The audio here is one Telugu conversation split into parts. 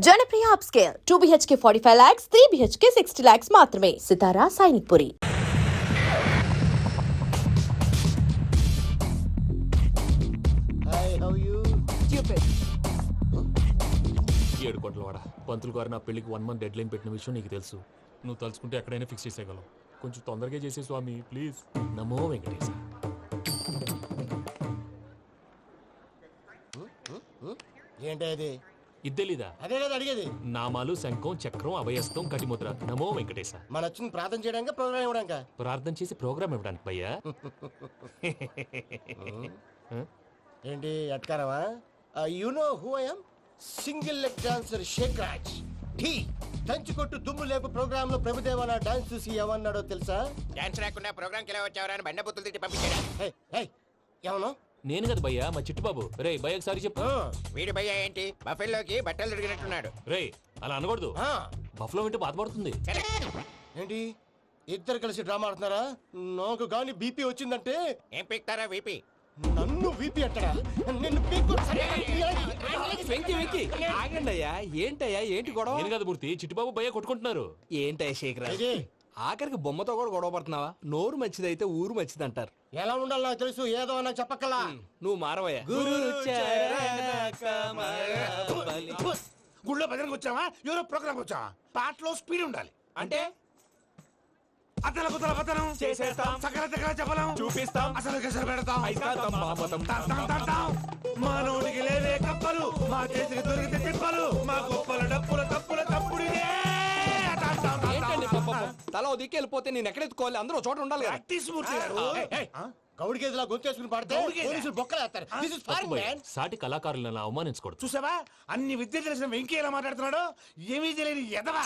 Janapriya upscale 2 BHK 45 lakhs, 3 BHK 60 lakhs మాత్రమే. సితారా Sainikpuri. Hi, how are you? Stupid. 7 కోట్ల వాడ పంతులు గారు నా పెళ్లికి 1 month డెడ్ లైన్ పెట్టిన విషయం నీకు తెలుసు. నువ్వు తలుచుకుంటే ఎక్కడైనా ఫిక్స్ చేసేయగలవు. కొంచెం తొందరగా చేసే స్వామి ప్లీజ్. నమో వెంకటేశ. ఏంటి అది? ఇద్దెలీదా? అదే కదా అడిగేది. నామాలు శంఖం చక్రం అభయస్తం కటిముద్ర. నమో వెంకటేశ. మన వచ్చింది ప్రార్థన చేయడానికి ప్రోగ్రామ్ ఇవ్వడానికి. ప్రార్థన చేసి ప్రోగ్రామ్ ఇవ్వడానికి భయ్యా. ఏంటి అట్కారమా? You know who I am? Single leg dancer Shaik Raj. టీ దంచుకొట్టు దుమ్ము లేపు ప్రోగ్రామ్ లో ప్రభుదేవ నా డాన్స్ చూసి ఏమన్నాడో తెలుసా? డాన్స్ రాకుండా ప్రోగ్రామ్ కి ఎలా వచ్చావరా అని బండ బుద్ధులు తిట్టి పంపించాడు. ఏమను? నేను కదా భయ్యా, మా చిట్టుబాబు. రే భయ్య ఒకసారి చెప్పు. వీడి భయ్య ఏంటి బఫెల్లోకి బట్టలు తిరిగినట్టున్నాడు. రే అలా అనకూడదు. బఫ్లో వింటే బాధపడుతుంది. ఏంటి ఇద్దరు కలిసి డ్రామా ఆడుతున్నారా? నాకు గాని బీపీ వచ్చిందంటే ఏం పీక్తారా వీపీ? నన్ను వీపీ అట్టడా? నిన్ను పీక్కు. ఆగండి అయ్యా, ఏంటయ్యా, ఏంటి గొడవ? నేను కదా మూర్తి, చిట్టుబాబు భయ్య కొట్టుకుంటున్నారు. ఏంటయ్యా శేఖర్, ఆఖరికి బొమ్మతో కూడా గొడవ పడుతున్నావా? నోరు మంచిదైతే ఊరు మంచిది అంటారు. ఎలా ఉండాలి నాకు తెలుసు, ఏదో నాకు చెప్పక్కలా. నువ్వు మారవయ్యా. గుళ్ళో భజనకు వచ్చావా? ఎవరో ప్రోగ్రామ్ వచ్చావా? పాటలో స్పీడ్ ఉండాలి. అంటే అతల కుతల పతనం చేసేస్తాం, సకల దగ్గర చెప్పలేం, చూపిస్తాం, అసలు గసలు పెడతాం, అయితాం, బాపతం. మానవుడికి లేవే కప్పలు, మా చేతికి దొరికితే తిప్పలు, మా గొప్పల డప్పుల తప్పుల తప్పుడిదే. ఏంటండి పాపం? తల ఓ దిక్కు వెళ్ళిపోతే నేను ఎక్కడెత్తుకోవాలి? అందరూ చోట ఉండాలి కదా. ప్రాక్టీస్ మూర్తి గారు. గౌడికేదిలా గొంతేసుకుని పాడితే పోలీసులు బొక్కలేస్తారు. This is foreign, man. సాటి కళాకారులను అవమానించకూడదు. చూసావా అన్ని విద్య తెలిసిన వెంకీ ఎలా మాట్లాడుతున్నాడు? ఏమీ తెలియని ఎదవా.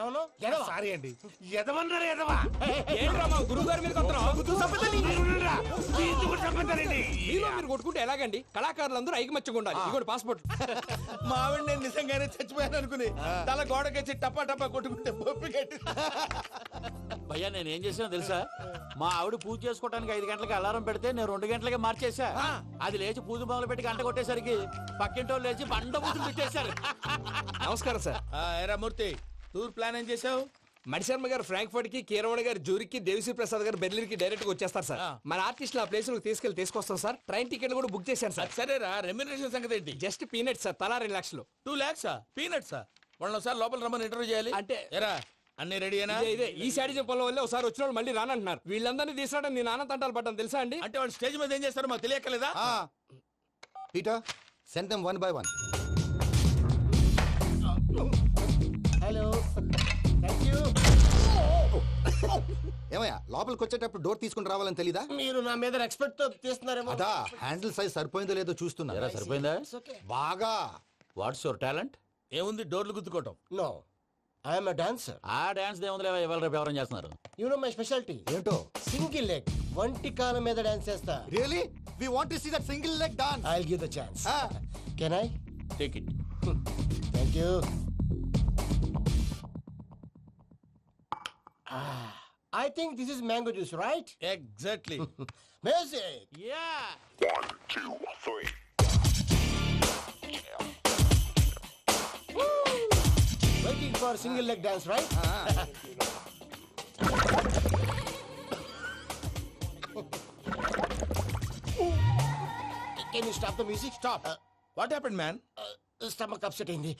ఏమను? సారీ అండి, ఎదవన్నారు ఎదవా. ఏంట్రా మా గురువు గారి మీద మీలో మీరు కొట్టుకుంటే ఎలాగండి? కళాకారులందరూ ఐకమత్యంగా ఉండాలి. ఇదిగోటి పాస్పోర్ట్. మా ఆవిడ నేను నిజంగానే చచ్చిపోయాను అనుకుని తల గోడకొచ్చి టపా టపా కొట్టుకుంటే బొప్పి కట్టి. భయ్యా నేనేం చేసినా తెలుసా? మా ఆవిడ పూజ చేసుకోవడానికి 5 గంటలకి అలారం పెడితే నేను 2 గంటలకే మార్చేసా. అది లేచి పూజ మొదలు పెట్టి గంట కొట్టేసరికి పక్కింటోళ్ళు లేచి బండ పూజలు పెట్టేశారు. నమస్కారం సార్. ఏరా మూర్తి, టూర్ ప్లాన్ ఏం చేసావు? మణిశర్మ గారు ఫ్రాంక్ఫర్ట్ కి, కీరవాణి గారు జూరిక్ కి, దేవిశ్రీ ప్రసాద్ గారు బెర్లిన్ కి డైరెక్ట్ గా వచ్చేస్తారు సార్. మన ఆర్టిస్ట్ ఆ ప్లేస్ తీసుకొస్తాం సార్. ట్రైన్ టికెట్ కూడా బుక్ చేశాను సార్. సరేరా, రెమ్యూనరేషన్ సంగతి ఏంటి? జస్ట్ పీనట్ సార్, తలా 2 లక్షలు. 2 lakhs పీనట్సా? వాళ్ళని ఒకసారి లోపల రమ్మని ఇంటర్వ్యూ చేయాలి. అంటే ఎరా అన్ని రెడీ అయినా? ఇదే ఈ శాడిజం పొలం వల్ల ఒకసారి వచ్చిన వాళ్ళు మళ్ళీ రానంటున్నారు. వీళ్ళందరినీ తీసుకురావడం నేను నాన్న తంటాలు పడ్డాను తెలుసా అండి? అంటే వాళ్ళు స్టేజ్ మీద ఏం చేస్తారో మాకు తెలియక్కలేదా? Peter, send them one by one. Hello, thank you. ఏమయ్యా లోపలికి వచ్చేటప్పుడు డోర్ తీసుకుని రావాలని తెలీదా? మీరు నా మీద ఎక్స్పెక్ట్ తో తీస్తున్నారేమో. అదా హ్యాండిల్ సైజ్ సరిపోయిందో లేదో చూస్తున్నా. ఎరా సరిపోయిందా? బాగా. What's your talent? ఏముంది డోర్లు గుద్దుకోవటం. No, I'm a dancer. ఆ డాన్స్ దేవుందిలే, ఎవరు రేపు ఎవరైనా చేస్తున్నారు. You know my speciality. ఏంటో? సింగిల్ లెగ్, వంటి కాలం మీద డాన్స్ చేస్తా. Really? We want to see that single leg dance. I'll give the chance. Can I? Take it. Thank you. I think this is mango juice, right? Exactly. Music. Yeah. 1, 2, 3. Waiting for single leg dance, right? Can you stop the music? Stop. What happened, man? Stomach upset అయింది.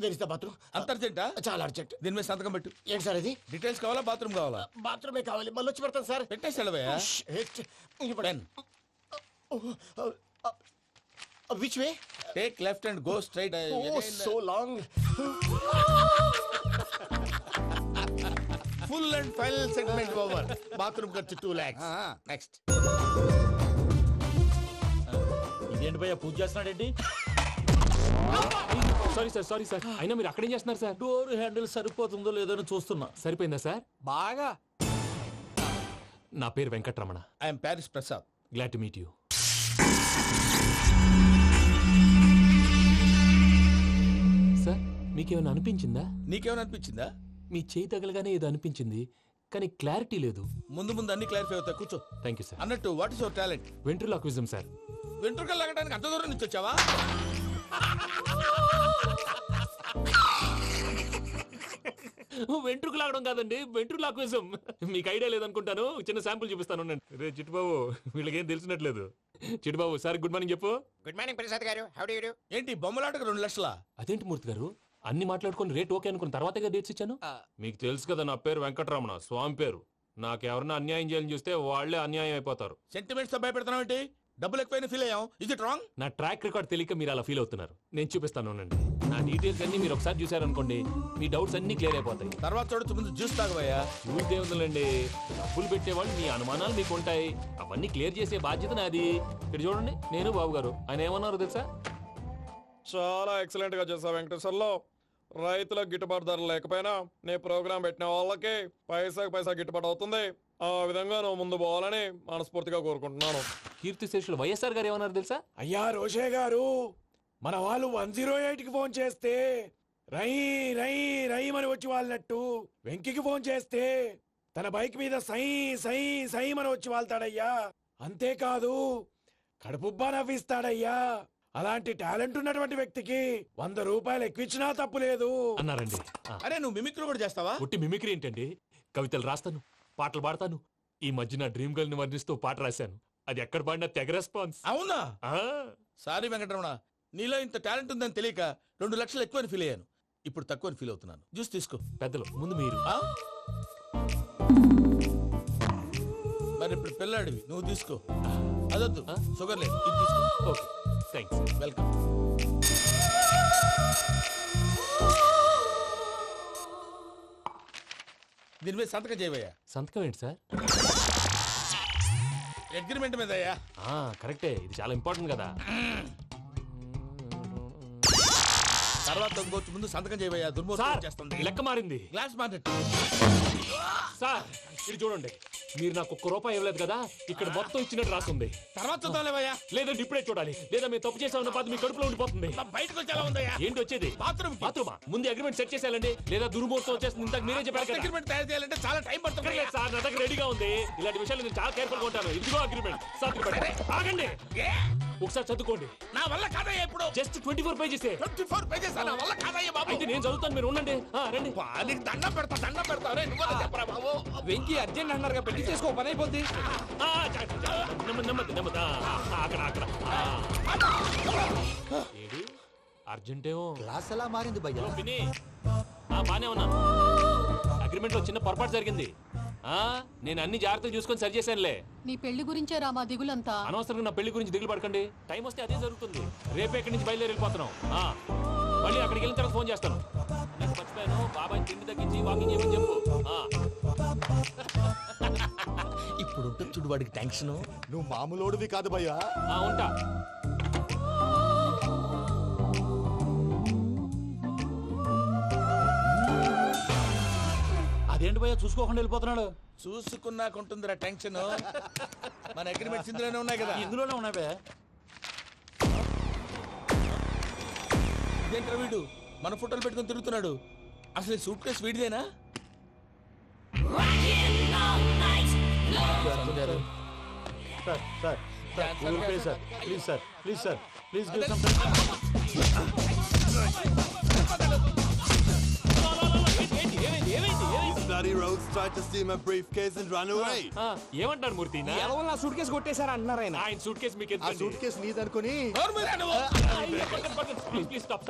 Where is the bathroom? అంత అర్జెంటా? చాలా అర్జెంట్. దీని మీద సంతకం పెట్టు. ఏంటి సార్ ఇది? డీటెయిల్స్ కావాలా, బాత్రూమ్ కావాలా? బాత్రూమే కావాలి, మళ్ళీ వచ్చి పెడతాను sir. పెట్టేసాడవయ్యా. Pen. Which way? Take left and go straight. Oh, so long. Full and final segment over. Bathroom ఖర్చు 2 lakhs. Next. ఇదేంటి భయ్యా పూజ చేస్తున్నాడేంటి? Sorry sir. అయినా మీరు అక్కడేం చేస్తున్నారు సార్? డోర్ హ్యాండిల్ సరిపోతుందో లేదో అని చూస్తున్నా. సరిపోయిందా సార్? బాగా. నా పేరు Venkataramana. I am Paris Prasad. Glad to meet you. Sir మీకేమైనా అనిపించిందా? నీకేమైనా అనిపించిందా? మీ చేయి తగలగానే ఏదో అనిపించింది, కానీ క్లారిటీ లేదు. ముందు అన్ని క్లారిఫై అవుతాయి, కూర్చో. Thank you sir. అన్నట్టు what is your talent? Ventriloquism sir. వెంట్రుకలు లాగడానికి అంత దూరం నుంచి వచ్చావా? వెంట్రుకు లాగడం కాదండి, వెంట్రులాక్విజం. మీకు ఐడియా లేదనుకుంటాను, చిన్న శాంపుల్ చూపిస్తాను. రే చిట్టుబాబు, వీళ్ళకేం తెలిసినట్లేదు. చిట్టుబాబు సార్ గుడ్ మార్నింగ్ చెప్పు. Good morning Prasad garu, how do you do? ఏంటి బొమ్మలాటకు 2 లక్షలా? అదేంటి మూర్తి గారు, అన్ని మాట్లాడుకుని రేట్ ఓకే అనుకున్న తర్వాతగా డేట్స్ ఇచ్చాను. మీకు తెలుసు కదా నా పేరు వెంకటరమణ, స్వామి పేరు. నాకెవరన్నా అన్యాయం చేయాలని చూస్తే వాళ్లే అన్యాయం అయిపోతారు. సెంటిమెంట్స్ తో భయపెడతావు ఏంటి? డబ్బులు ఎక్కువైనా ఫీల్ అయ్యాం. ఇది రాంగ్. నా ట్రాక్ రికార్డ్ తెలియక మీరు అలా ఫీల్ అవుతున్నారు. నేను చూపిస్తాను ఉండండి. నా డీటెయిల్స్ అన్ని మీరు ఒకసారి చూసారనుకోండి, మీ డౌట్స్ అన్ని క్లియర్ అయిపోతాయి. తర్వాత చూడొచ్చు, ముందు జ్యూస్ తాగబోయా. చూస్తే ఉందండి, డబ్బులు పెట్టేవాళ్ళు మీ అనుమానాలు మీకు ఉంటాయి, అవన్నీ క్లియర్ చేసే బాధ్యత నాది. ఇక్కడ చూడండి, నేను బాబు గారు. ఆయన ఏమన్నారు తెలుసా? చాలా ఎక్సలెంట్ గా చేసా వెంకటేశ్వర్లో. రైతులకు గిట్టుబాటు ధర లేకపోయినా నీ ప్రోగ్రాం పెట్టిన వాళ్ళకి పైసాకి పైసా గిట్టుబాటు అవుతుంది. ఆ విధంగా నువ్వు ముందు పోవాలని మనస్ఫూర్తిగా కోరుకుంటున్నాను. కీర్తి శేషులు వైఎస్ఆర్ గారు ఏమన్నారు తెలుసా? అయ్యా రోషే గారు, మన వాళ్ళు 108కి ఫోన్ చేస్తే రై రై రై అని వచ్చి వాళ్ళనట్టు, వెంకికి ఫోన్ చేస్తే తన బైక్ మీద సై సై సై అని వచ్చి వాళ్తాడయ్యా. అంతేకాదు కడుపుబ్బా నవ్విస్తాడయ్యా. అలాంటి టాలెంట్ ఉన్నటువంటి వ్యక్తికి 100 రూపాయలు ఎక్కువిచ్చినా తప్పు లేదు అన్నారండి. అరే నువ్వు మిమిక్రీ కూడా చేస్తావా? ఒట్టి మిమిక్రీ ఏంటండి, కవితలు రాస్తాను, పాటలు పాడతాను. ఈ మధ్య నా డ్రీమ్ గర్ల్ ని వర్ణిస్తూ పాట రాశాను. అది ఎక్కడ పాడినా తెగ రెస్పాన్స్. అవునా? సారీ వెంకటరమణ, నీలో ఇంత టాలెంట్ ఉందని తెలియక 2 లక్షలు ఎక్కువని ఫీల్ అయ్యాను. ఇప్పుడు తక్కువని ఫీల్ అవుతున్నాను. జ్యూస్ తీసుకో. పెద్దలు ముందు మీరు. మరి ఇప్పుడు పిల్లాడివి, నువ్వు తీసుకో. అదొద్దు, షుగర్ లేదు, ఇది తీసుకో. Okay thanks. వెల్కమ్. దీని మీద సంతకం చేయవయ్యా. సంతకం ఏంటి సార్? అగ్రిమెంట్ మీద అయ్యా. కరెక్టే, ఇది చాలా ఇంపార్టెంట్ కదా. తర్వాత ఇంకొచ్చి ముందు సంతకం చేయవయ్యా. దుర్మోహం చేస్తుంది. లెక్క మారింది. Glass market. సార్ ఇది చూడండి, మీరు నాకు 1 రూపాయి ఇవ్వలేదు కదా, ఇక్కడ మొత్తం ఇచ్చినట్టు రాస్తుంది. తర్వాత చూద్దాంలేవయ్యా. లేదంటే ఇప్పుడే చూడాలి, లేదా మేము తప్పు చేసామన్న బాధ మీ కడుపులో ఉండిపోతుంది. బయటకు వచ్చేలా ఉందయ్యా. ఏంటి వచ్చేది? బాత్రూమా? ముందు అగ్రిమెంట్ సెట్ చేసేయాలండి, లేదా దుర్మూర్తం వచ్చేస్తుంది. ఇంతకు మీరే చెప్పారు కదా. అగ్రిమెంట్ తయారు చేయాలంటే చాలా టైం పడుతుంది సార్. నా దగ్గర రెడీగా ఉంది. ఇలాంటి విషయాలు నేను చాలా కేర్ఫుల్ గా ఉంటాను. ఇదిగో అగ్రిమెంట్. ఆగండి, ఒకసారి చదువుకోండి. నా వల్ల కాదయ్యా. ఇప్పుడు జస్ట్ 24 పేజెస్. 24 పేజెస్ నా వల్ల కాదయ్యా బాబు. అయితే నేను చదువుతాను, మీరు ఉండండి. రండి. నీకు దండం పెడతా. చెప్పరా బాబు. వెంకీ అర్జెంట్ అన్నారు పెళ్లి చేసుకో, పని అయిపోద్ది. నెమ్మది. అక్కడ ఏడి అర్జెంటేమో. క్లాస్ ఎలా మారింది భయ్యా? పిన్ని, బానే ఉన్నా. అగ్రిమెంట్ లో చిన్న పొరపాటు జరిగింది. నేను అన్ని జాగ్రత్తగా చూసుకొని సరి చేశానులే. నీ పెళ్లి గురించే రా మా దిగులంతా. అనవసరంగా నా పెళ్లి గురించి దిగులు పడకండి. టైం వస్తే అదే జరుగుతుంది. రేపే ఇక్కడి నుంచి బయలుదేరి వెళ్ళిపోతున్నాం. మళ్ళీ అక్కడికి వెళ్ళిన తర్వాత ఫోన్ చేస్తాను. నేను మర్చిపోయాను, బాబాయ్ తిండి తగ్గించి వాకింగ్ చేయమని చెప్పు. ఇప్పుడు ఉంటుంది చూడు వాడికి టెన్షన్. నువ్వు మామూలోడివి కాదు భయ్యా. ఉంటా. అదేంటి భయ్యా చూసుకోకుండా వెళ్ళిపోతున్నాడు? చూసుకున్నాకుంటుందిరా టెన్షన్. మన అగ్రిమెంట్స్ ఇందులోనే ఉన్నాయి కదా. ఇందులోనే ఉన్నాయి భయ్యా. ఇదేంట్రా వీడు మన ఫోటోలు పెట్టుకుని తిరుగుతున్నాడు? అసలు ఈ సూట్ కేసు వీడిదేనా? Please Bloody rogues tried to steal my briefcase and run away. ఏమంటారు మూర్తి? నా సూట్ కేసు కొట్టేశారా అన్నారా ఆయన? ఆయన సూట్ కేసు మీకు ఆ సూట్ కేసు నీదనుకుని ప్లీజ్ స్టాప్.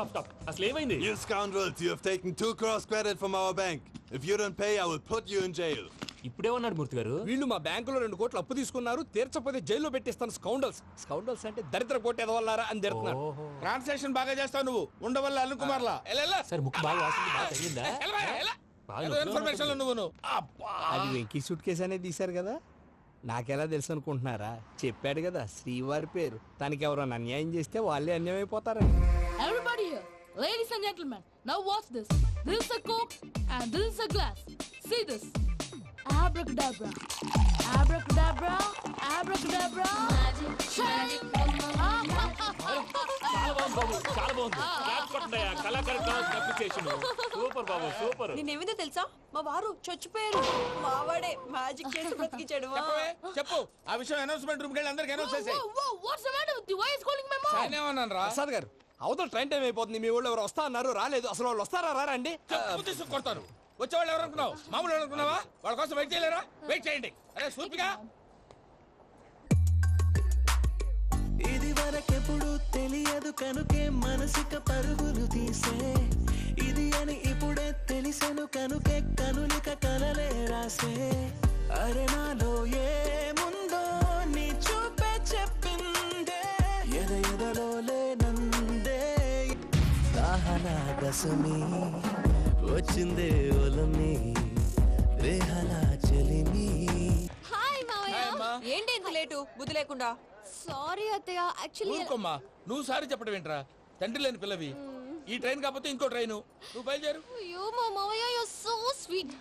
అసలు ఏమైంది? You scoundrels, you have taken 2 crores credit from our bank. If you don't pay, I will put you in jail. ఇప్పుడేమన్నాడు మూర్తి గారు? వీళ్ళు మా బ్యాంకులో 2 కోట్లు అప్పు తీసుకున్నారు, తీర్చపోతే జైల్లో పెట్టిస్తాను. స్కౌండల్స్ అంటే దరిద్ర కోట ఎదవల్లారా అని తిడుతున్నారు. ట్రాన్సాక్షన్ బాగా చేస్తావు నువ్వు. ఉండవల్ల అల్లు కుమార్లా. సరే ముక్కు బాగా వాసింది, బాగా తగిలిందా? ఇన్ఫర్మేషన్ నువ్వు. అది వెంకీ సూట్ కేసు అనేది తీశారు కదా, నాకెలా తెలుసు అనుకుంటున్నారా? చెప్పాడు కదా శ్రీవారి పేరు. తనకి ఎవరైనా అన్యాయం చేస్తే వాళ్ళే అన్యాయం అయిపోతారని. Everybody here, ladies and gentlemen, now watch this. This is a coke and this is a glass. See this. Abracadabra. Abracadabra. Abracadabra. Magic. చాలా బాగుంది. కళాకారు సూపర్ బాబు, సూపర్. నేనేమిందో తెలుసా? మా వారు చచ్చిపోయారు. మావాడే మ్యాజిక్ చేసి బ్రతికించాడు. చెప్పు ఆ విషయం. అనౌన్స్మెంట్ రూమ్ కెళ్ళి అందరికి అనౌన్స్ చేసేయ్. What's the matter with you? Why is calling my mom? నేనేమన్నాను రా? ప్రసాద్ గారు, అవతల ట్రైన్ టైం అయిపోతుంది. మీ ఊళ్ళో ఎవరు వస్తా అన్నారు, రాలేదు. అసలు వాళ్ళు వస్తారా రారా అండి? కొడతారు. వచ్చేవాళ్ళు ఎవరు అనుకున్నావు? మామూలు ఎవరు అనుకున్నావా? వాళ్ళ కోసం వెయిట్ చేయలేరా? వెయిట్ చేయండి. అరే సూపిగా ఇది వరకెప్పుడు తెలియదు కనుకే మనసిక పరుగులు తీసే ఇది అని ఇప్పుడే తెలిసెను కనుకే కనులిక కలలే రాసే అరే నాలో ఏముందో నీ చూపే చెప్పిందే ఎదలో లేనందే దాహనా దశమి వచ్చిందే ఒలమి రేహలా చెలిమి. హాయ్ మావయ్య. అమ్మా. ఏంటి ఇంత లేటు బుద్ధి లేకుండా? సారీ అత్తయ్య, యాక్చువల్లీ ఊరుకోమ్మా. నువ్వు సారి చెప్పడం ఏంట్రా? తండ్రి లేని పిల్లవి. ఈ ట్రైన్ కాకపోతే ఇంకో ట్రైన్. నువ్వు బయలుదేరు. అయ్యో మా మావయ్య, you are so sweet.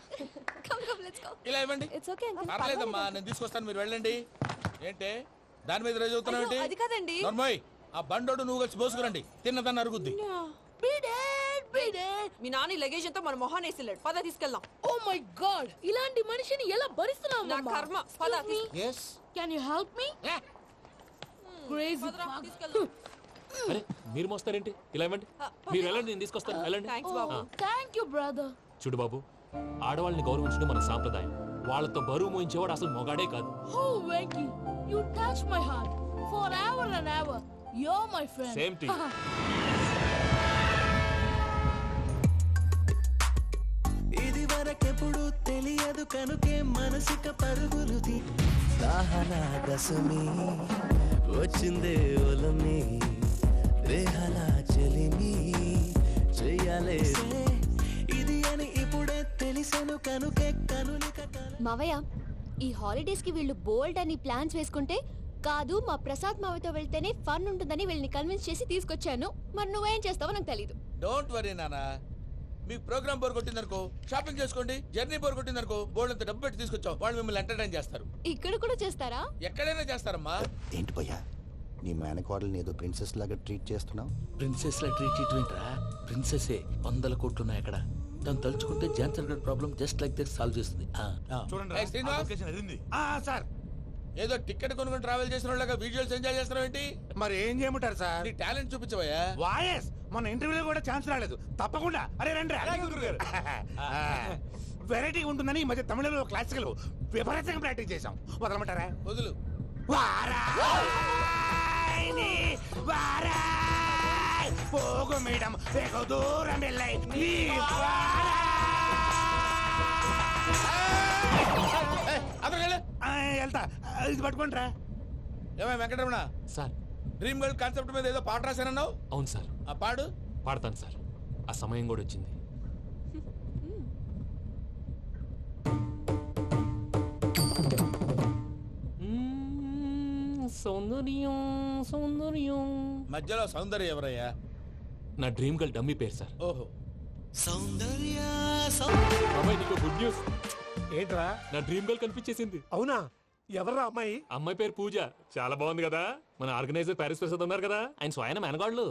Come come let's go. ఇలా ఇవ్వండి. It's okay uncle. పర్లేదమ్మా, నేను తీసుకొస్తాను, మీరు వెళ్ళండి. ఏంటే దాని మీద రోజు అవుతున్నావు ఏంటి? అది కాదండి. నర్మోయ్, ఆ బండోడు నువ్వు కలిసి పోసుకురండి. తిన్నదాన్ని అరుగుద్ది. మీ నాని లగేజ్ అంతా మన మొహాన్ వేసిల్లాడు. పద తీసుకెళ్దాం. ఓ మై గాడ్, ఇలాంటి మనిషిని ఎలా భరిస్తున్నావు? నా కర్మ. పద yes can you help me? Crazy. తీసుకెళ్దాం. అరే మీరు మోస్తారేంటి? ఇలా ఇవ్వండి. మీరు వెళ్ళండి, నేను తీసుకొస్తాను. వెళ్ళండి. Thanks Babu. Thank you brother. చూడు బాబు, ఆడవాళ్ళని గౌరవించడం మన సాంప్రదాయం. వాళ్ళతో బరువు మోయించేవాడు అసలు మొగాడే కాదు. Oh Venky, you touch my heart forever and ever. You're my friend. Same to you. ఇది వరకెప్పుడు తెలియదు కనుకే మనసిక పరుగులు దాహనా దశమి వచ్చిందే ఒలమి రేహలా చెలిమి చెయ్యాలే ఇది అని ఇప్పుడే తెలిసెను కనుకే కనులిక మావయ్య, ఈ హాలిడేస్ కి వీళ్ళు బోల్డ్ అని ప్లాన్స్ వేసుకుంటే కాదు మా ప్రసాద్ మావయ్యతో వెళ్తేనే ఫన్ ఉంటుందని వీళ్ళని కన్విన్స్ చేసి తీసుకొచ్చాను. మరి నువ్వేం చేస్తావో నాకు తెలీదు. డోంట్ వరీ నానా. మీకు ప్రోగ్రామ్ బోర్ కొట్టిందనుకో షాపింగ్ చేసుకోండి. జర్నీ బోర్ కొట్టిందనుకో బోర్డు అంత డబ్బు పెట్టి తీసుకొచ్చాం. వాళ్ళు మిమ్మల్ని ఎంటర్టైన్ చేస్తారు. ఇక్కడ కూడా చేస్తారా? ఎక్కడైనా చేస్తారమ్మా. ఏంటి భయ్యా నీ మేనకోడల్ని ఏదో ప్రిన్సెస్ లాగా ట్రీట్ చేస్తున్నావు? ప్రిన్సెస్ లా ట్రీట్ చేయటమేంట్రా? ప్రిన్సెస్ 100 కోట్లు ఉన్నాయి అక్కడ. దాన్ని తలుచుకుంటే జాన్సన్ గడ్ problem just like that solve చేస్తుంది. సార్ ఏదో టికెట్ కొనుక్కొని ట్రావెల్ చేసిన వాళ్ళగా విజువల్స్ ఎంజాయ్ చేస్తున్నావు ఏంటి? మరి ఏం చేయమంటారు సార్? నీ టాలెంట్ చూపించవయ్యా. వాయస్ మన ఇంటర్వ్యూలో కూడా ఛాన్స్ రాలేదు. తప్పకుండా అరే రండి. వెరైటీ ఉంటుందని ఈ మధ్య తమిళంలో క్లాసికల్ విపరీతంగా ప్రాక్టీస్ చేశాం. వదలమంటారా? వదులు. వారాయని వారాయ్ పోగు మేడం వెగు దూరం వెళ్ళై నీ వెళ్తా. ఇది పట్టుకుంటారా? ఏమై Venkataramana, sir dream girl concept మీద ఏదో పాట రాశానన్నావు. అవును సార్. ఆ పాడు. పాడతాను సార్. ఆ సమయం కూడా వచ్చింది. సౌందర్యం సౌందర్యం. మధ్యలో సౌందర్య ఎవరయ్యా? నా డ్రీమ్ గర్ల్ డమ్మీ పేరు సార్. ఓహో. సౌందర్య బాబాయ్ నీకు గుడ్ న్యూస్. ఏంట్రా? నా డ్రీమ్ గర్ల్ కనిపించేసింది. అవునా? ఎవర్రా అమ్మాయి? అమ్మాయి పేరు పూజ. చాలా బాగుంది కదా. మన ఆర్గనైజర్ ప్యారిస్ ప్రసాద్ ఉన్నారు కదా, ఆయన స్వయం మెనగాళ్ళు.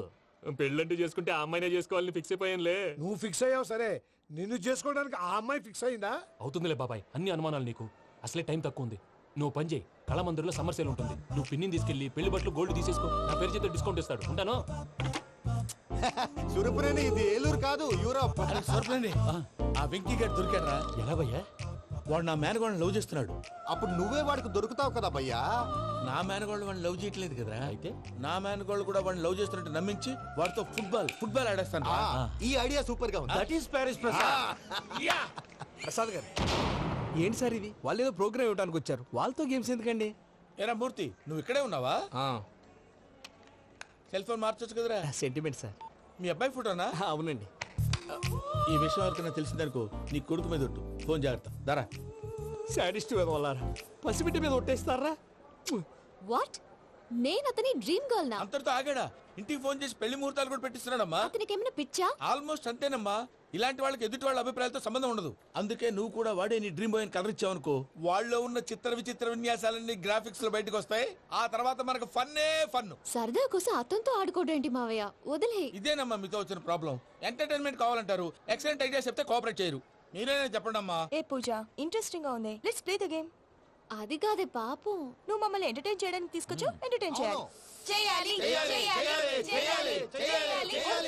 పెళ్ళంటూ చేసుకుంటే ఆ అమ్మాయినే చేసుకోవాలని ఫిక్స్ అయిపోయానులే. నువ్వు ఫిక్స్ అయ్యావు సరే, నిన్ను చేసుకోవడానికి ఆ అమ్మాయి ఫిక్స్ అయిందా? అవుతుందిలే బాబాయ్, అన్ని అనుమానాలు నీకు. అసలే టైం తక్కువ ఉంది. నువ్వు పని చేయి, కళామందిర్లో సమ్మర్ సేల్ ఉంటుంది. నువ్వు పిన్నిని తీసుకెళ్లి పెళ్లి బట్టలు గోల్డ్ తీసేసుకో. నా పేరు చేత డిస్కౌంట్ ఇస్తాడు. ఉంటాను. సురపురేని ఇది ఏలూరు కాదు, యూరోప్. సర్ప్లేండి. ఆ వెంకీ గారు దొరికాడరా? ఎలా భయ్యా? వాడు నా మేనగోళ్ళని లవ్ చేస్తున్నాడు. అప్పుడు నువ్వే వాడికి దొరుకుతావు కదా భయ్యా. నా మేనగోళ్ళు వాడిని లవ్ చేయట్లేదు కదరా. అయితే నా మేనగోళ్ళు కూడా వాడిని లవ్ చేస్తున్నట్టు నమ్మించి వాడితో ఫుట్బాల్ ఆడేస్తాను. ఈ ఐడియా సూపర్ గా ఉంది. That is Paris Prasad. Prasad గారు ఏంటి సార్ ఇది? వాళ్ళు ఏదో ప్రోగ్రామ్ ఇవ్వడానికి వచ్చారు, వాళ్ళతో గేమ్స్ ఎందుకండి? ఏరా మూర్తి, నువ్వు ఇక్కడే ఉన్నావా? సెల్ ఫోన్ మార్చొచ్చు కదరా. Sentiment sir. మీ అబ్బాయి ఫోటోనా? అవునండి. ఈ విషయం ఎవరికైనా తెలిసిందనుకో నీ కొడుకు మీద ఒట్టు. ఫోన్ జాగ్రత్త. దారా. సాడిస్ట్ వాళ్ళారా, పసిబిడ్డ మీద ఒట్టేస్తారా? వాట్? నేను అతని డ్రీమ్ గర్ల్ నా? అంతటితో ఆగాడా? ఇంటికి ఫోన్ చేసి పెళ్లి ముహూర్తాలు కూడా పెట్టిస్తున్నాడమ్మా. అతనికి ఏమైనా పిచ్చా? ఆల్మోస్ట్ అంతేనమ్మా. ఇలాంటి వాళ్ళకి ఎదుటి వాళ్ళ అభిప్రాయాలతో సంబంధం ఉండదు. అందుకే నువ్వు కూడా వాడే నీ డ్రీమ్ బాయ్ కలర్ ఇచ్చావనుకో, వాళ్ళలో ఉన్న చిత్ర విచిత్ర విన్యాసాలన్నీ గ్రాఫిక్స్ లో బయటకు వస్తాయి. ఆ తర్వాత మనకు ఫన్నే ఫన్. సరదా కోసం అతనితో ఆడుకోడేంటి మావయ్య? వదిలే. ఇదేనమ్మా మీతో వచ్చిన ప్రాబ్లం. ఎంటర్టైన్మెంట్ కావాలంటారు, ఎక్సలెంట్ ఐడియా చెప్తే కోఆపరేట్ చేయరు. మీరేనా చెప్పండి అమ్మా. ఏ పూజ, ఇంట్రెస్టింగ్ గా ఉంది. Let's play the game. అది కాదే పాపం. నువ్వు మమ్మల్ని ఎంటర్టైన్ చేయడానికి తీసుకొచ్చు, ఎంటర్టైన్ చేయాలి. చేయాలి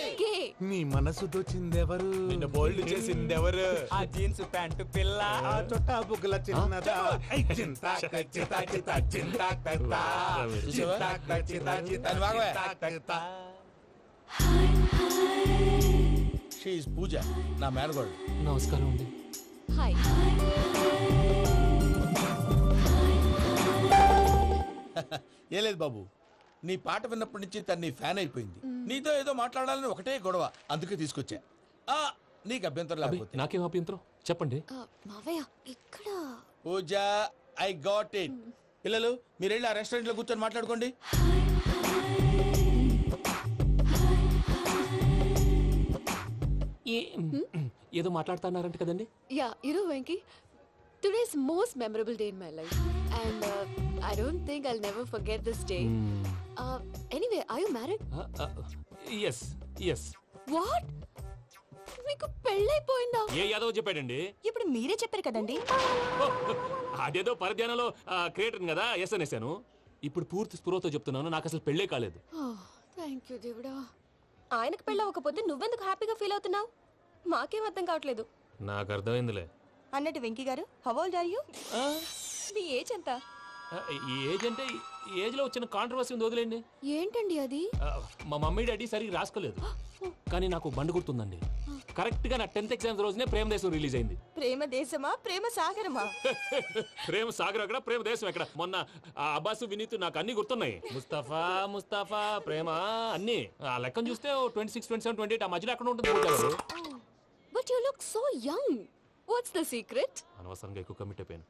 ఓకే. నీ మనసు దోచిందెవరు? నిన్న బోల్డ్ చేసిందెవరు? ఆ జీన్స్ ప్యాంటు పిల్ల, ఆ చొట్టా బుగ్గల చిన్నదా. షీఈ్ పూజ, నా మేనగోడు. నమస్కారం అండి. హాయ్. ఏ లేదు బాబు, నీ పాట విన్నప్పటి నుంచి తను నీ ఫ్యాన్ అయిపోయింది. నీతో ఏదో మాట్లాడాలని ఒకటే గొడవ, అందుకే తీసుకొచ్చా. ఆ, నీకు అభ్యంతరం అబ్బే, లేకపోతే. నాకేం అభ్యంతరం చెప్పండి. మావయ్య ఇక్కడ. పూజ, ఐ గాట్ ఇట్. పిల్లలు మీరు వెళ్ళి ఆ రెస్టారెంట్ లో కూర్చొని మాట్లాడుకోండి. ఏదో మాట్లాడుతున్నారంట కదండి. Yeah, you know Venky, today's most memorable day in my life, and I don't think I'll never forget this day. Anyway, are you married? Yes yes. What? మీకు పెళ్ళైపోయిందా? ఏ యాదవ్ చెప్పాడండి? ఇప్పుడు మీరే చెప్పారు కదండి. అదేదో పరధ్యానంలో క్రియేటర్ కదా ఎస్ అనేసాను. ఇప్పుడు పూర్తి స్పృహతో చెప్తున్నాను, నాకు అసలు పెళ్ళే కాలేదు. థ్యాంక్ యూ దేవుడా. ఆయనకు పెళ్ళవకపోతే నువ్వెందుకు హ్యాపీగా ఫీల్ అవుతున్నావు? మాకేం అర్థం కావట్లేదు. నాకు అర్థమైందిలే. అన్నట్టు వెంకీ గారు, హౌ ఓల్డ్ ఆర్ యు? మీ ఏజ్ ఎంత? ఈ ఏజ్ అంటే ఈ ఏజ్ లో వచ్చిన కాంట్రవర్సీ ఉంది, వదిలేండి. ఏంటండి అది? మా మమ్మీ డాడీ సరిగ్గా రాసుకోలేదు, కానీ నాకు బండి గుర్తుందండి. కరెక్ట్ గా నా 10th ఎగ్జామ్స్ రోజునే ప్రేమ దేశం రిలీజ్ అయింది. ప్రేమ దేశమా, ప్రేమ సాగరమా? ప్రేమ సాగర్ ఎక్కడ, ప్రేమ దేశం ఎక్కడ? మొన్న ఆ అబ్బాసు వినీత్ నాకు అన్ని గుర్తున్నాయి. ముస్తఫా ముస్తఫా ప్రేమ అన్ని ఆ లెక్కను చూస్తే 26, 27, 28 ఆ మధ్యలో ఎక్కడ ఉంటుంది గారు. But you look so young. What's the secret? అనవసరంగా ఎక్కువ కమిట్ అయిపోయాను.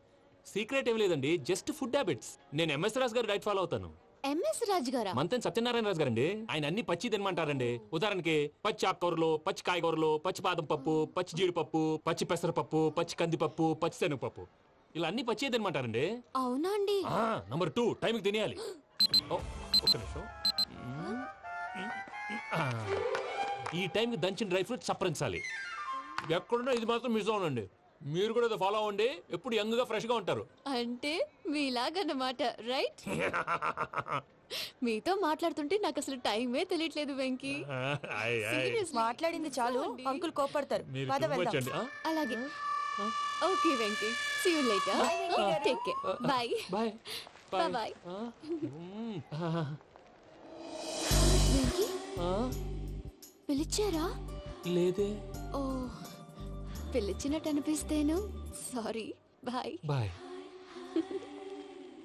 సీక్రెట్ ఏం లేదండి, జస్ట్ ఫుడ్ హ్యాబిట్స్. నేను ఎంఎస్ రాజు గారు డైట్ ఫాలో అవుతాను. ఎంఎస్ రాజ్ గారా? మంతెన్ సత్యనారాయణ రాజు గారండి. ఆయన అన్ని పచ్చి తినమంటారండి. ఉదాహరణకి పచ్చి ఆకుకూరలు, పచ్చి కాయగూరలు, పచ్చి బాదం పప్పు, పచ్చి జీడిపప్పు, పచ్చి పెసరపప్పు, పచ్చి కందిపప్పు, పచ్చి శనగపప్పు, ఇలా అన్ని పచ్చి తినమంటారండి. అవునా అండి? నంబర్ 2, టైంకి తినేయాలి. ఒక్క నిమిషం. ఈ టైంకి దంచిన డ్రై ఫ్రూట్స్ సప్పరించాలి. ఎక్కడున్నా ఇది మాత్రం మిస్ అవునండి. మీరు కూడా ఫాలో అవ్వండి, ఎప్పుడు యంగ్ గా ఫ్రెష్ గా ఉంటారు. అంటే మీలాగన్నమాట, రైట్? మీతో మాట్లాడుతుంటే నాకు అసలు టైమే తెలియట్లేదు వెంకీ. మాట్లాడింది చాలు, అంకుల్ కోపడతారు. పద వెళ్దాం. అలాగే. Okay Venky, see you later. Take care. Bye bye bye. Venky, పిలిచారా? లేదే. ఓ, పిలిచినట్టు అనిపిస్తేను. సారీ. Bye bye.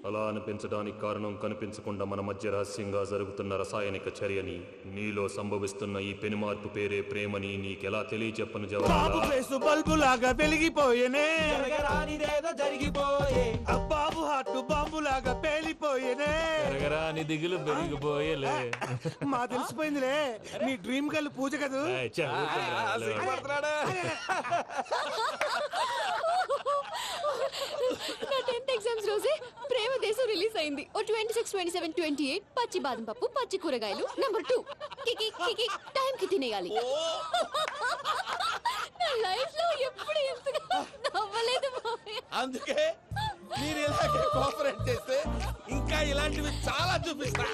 అలా అనిపించడానికి కారణం కనిపించకుండా మన మధ్య రహస్యంగా జరుగుతున్న రసాయనిక చర్యని, నీలో సంభవిస్తున్న ఈ పెనుమార్పు పేరే ప్రేమని నీకెలా తెలియచెప్పను బాబు ఫేసు బల్బు లాగా వెలిగిపోయేనే, జరిగిపోయే బాబు హార్ట్ బాంబు లాగా పేలిపోయేనే. నీ దిగులు పెరిగిపోయేలే. మా తెలిసిపోయిందిలే, నీ డ్రీమ్ గర్ల్ పూజ కదూ. నా 10th ఎగ్జామ్స్ రోజే ప్రేమ దేశం రిలీజ్ అయింది. ఓ 26, 27, 28 పచ్చి బాదం పప్పు, పచ్చి కూరగాయలు. నంబర్ 2, కికి కికి టైం కి తినేయాలి. నా లైఫ్ లో ఎప్పుడు ఇంతగా నవ్వలేదు మామయ్య. అందుకే మీరు ఇలాగే కోఆపరేట్ చేస్తే ఇంకా ఇలాంటివి చాలా చూపిస్తా.